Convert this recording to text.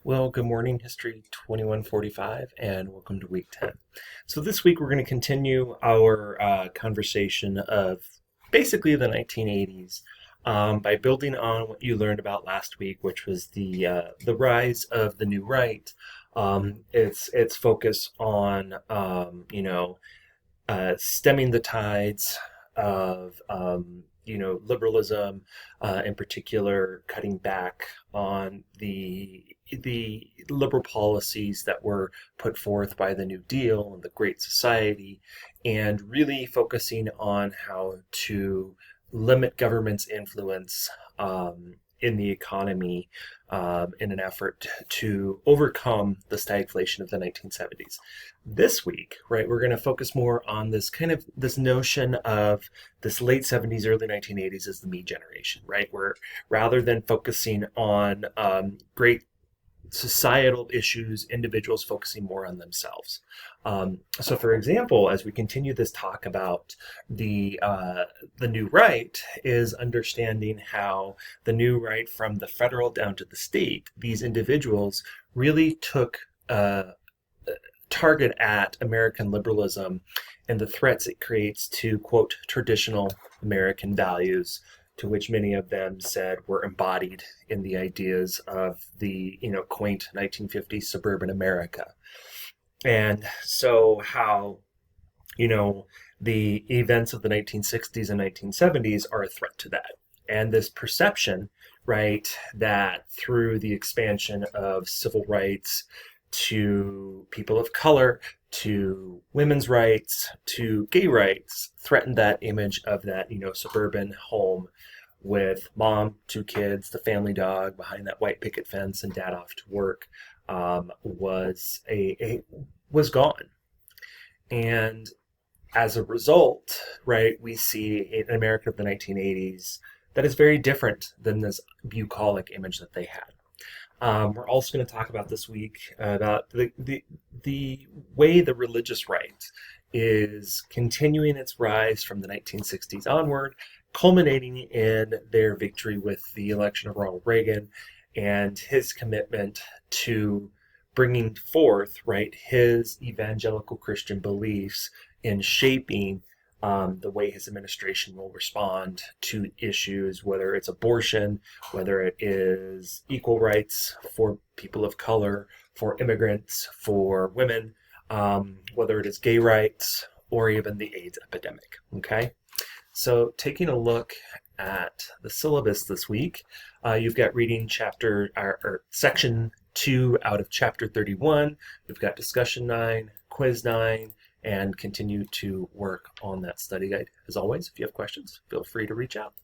Well, good morning, History 2145, and welcome to week 10. So, this week we're going to continue our conversation of basically the 1980s by building on what you learned about last week, which was the rise of the new right. Its focus on stemming the tides of liberalism, in particular, cutting back on the liberal policies that were put forth by the New Deal and the Great Society, and really focusing on how to limit government's influence in the economy in an effort to overcome the stagflation of the 1970s. This week, right, we're going to focus more on this notion of this late 70s, early 1980s as the me generation, right? Where rather than focusing on great societal issues, individuals focusing more on themselves. So, for example, as we continue this talk about the new right, is understanding how the new right, from the federal down to the state, these individuals really took target at American liberalism and the threats it creates to, quote, traditional American values, to which many of them said were embodied in the ideas of the quaint 1950s suburban America. And so how the events of the 1960s and 1970s are a threat to that. And this perception, right, that through the expansion of civil rights to people of color, to women's rights, to gay rights, threatened that image of that, suburban home with mom, two kids, the family dog behind that white picket fence, and dad off to work, was gone. And as a result, right, we see an America of the 1980s that is very different than this bucolic image that they had. We're also going to talk about this week about the way the religious right is continuing its rise from the 1960s onward, culminating in their victory with the election of Ronald Reagan and his commitment to bringing forth, right, his evangelical Christian beliefs in shaping the way his administration will respond to issues, whether it's abortion, whether it is equal rights for people of color, for immigrants, for women, whether it is gay rights, or even the AIDS epidemic. Okay, so taking a look at the syllabus this week, you've got reading section 2 out of chapter 31. You've got discussion 9, quiz 9, and continue to work on that study guide. As always, if you have questions, feel free to reach out.